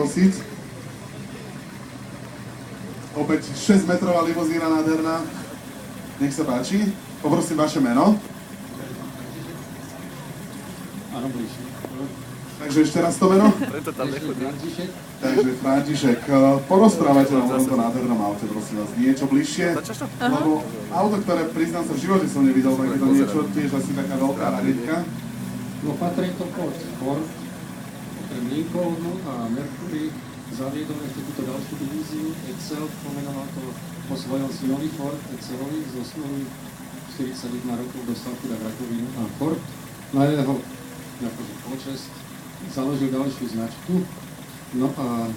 poprosiť. Opäť 6-metrová limuzína nádherná. Nech sa páči. Poprosím vaše meno. Áno, bližšie. Takže ešte raz to meno. František. Takže František, porozprávajte nám o tomto nádhernom aute, prosím vás, niečo bližšie. Lebo auto, ktoré priznám sa v živote som nevidel, tak je to niečo tiež asi taká veľká raritka. No patrí to pod Ford, okrem Lincolnu a Mercury zaviedol ešte túto ďalšiu divíziu. Excel pomenoval to po svojom synovi Ford Excelovi z osnovu 41 rokov dostal teda rakovinu a Ford na jeho akože počesť založil ďalšiu značku. No a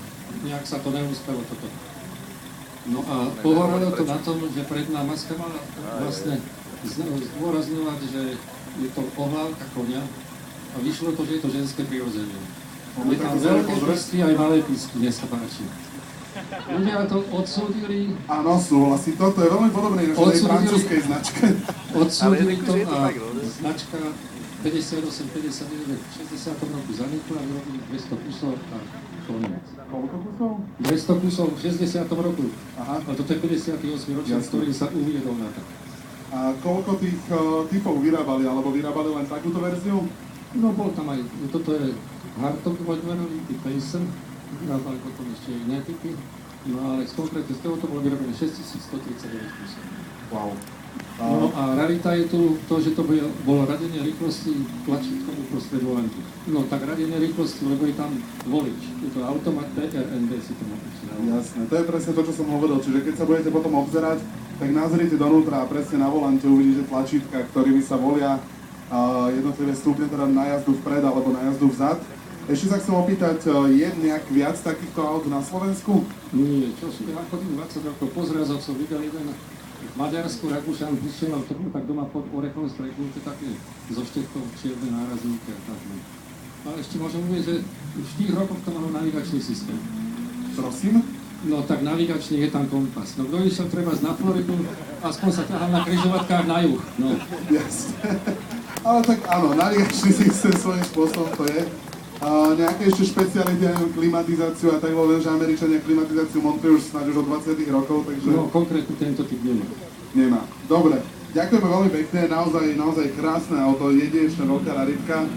nejak sa to neúspelo toto. No a povorilo to na tom, že predná maska mala vlastne zdôrazňovať, že je to ohlávka konia a vyšlo to, že je to ženské prirodzenie. Je tam veľké prsty aj malé písky, nech sa páči. Ľudia to odsúdili. Áno, súhlasím, toto je veľmi podobné našej francúzskej značke. Odsúdili to a značka 58, 59, 60 roku zanikla, vyrobili 200 kusov a koniec. Koľko kusov? 200 kusov v 60 roku. Aha. A toto je 58 ročník, ktorý sa uviedol na to. A koľko tých typov vyrábali, alebo vyrábali len takúto verziu? No bol tam aj, toto je Hartog dvojmenový typ Pacer, vyrábali potom ešte iné typy, no ale konkrétne z toho to bolo vyrobené 6139 kusov. Wow. No a rarita je tu to, že to bolo radenie rýchlosti tlačítkom uprostred volantu. No tak radenie rýchlosti, lebo je tam volič. Je to automat TRND, si to napíšem. Jasné, to je presne to, čo som hovoril. Čiže keď sa budete potom obzerať, tak nazrite donútra a presne na volante uvidíte tlačítka, ktorými sa volia jednotlivé stupne, teda na jazdu vpred alebo na jazdu vzad. Ešte sa chcem opýtať, je nejak viac takýchto aut na Slovensku? Nie, čo si ja chodím 20 rokov po zrazoch, som videl jeden v Maďarsku, Rakúšan, vyšiel trhu, tak doma pod orechom streknuté také zo štetkou čierne nárazníky a tak. A ešte môžem uvieť, že v tých rokoch to malo navigačný systém. Prosím? No tak navigačný je tam kompas. No kto išiel treba na Floridu, aspoň sa ťahal na križovatkách na juh. No. Jasne. Ale tak áno, navigačný systém svojím spôsobom to je. Nejaké ešte špeciality, neviem, klimatizáciu a tak, lebo že Američania klimatizáciu montujú už snáď už od 20 rokov, takže... No, konkrétne tento typ nemá. Nemá. Dobre, ďakujeme veľmi pekne, naozaj krásne auto, jedinečná veľká raritka.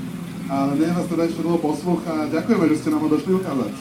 A neviem vás teda ešte dlho poslúchať, ďakujeme, že ste nám ho došli ukázať.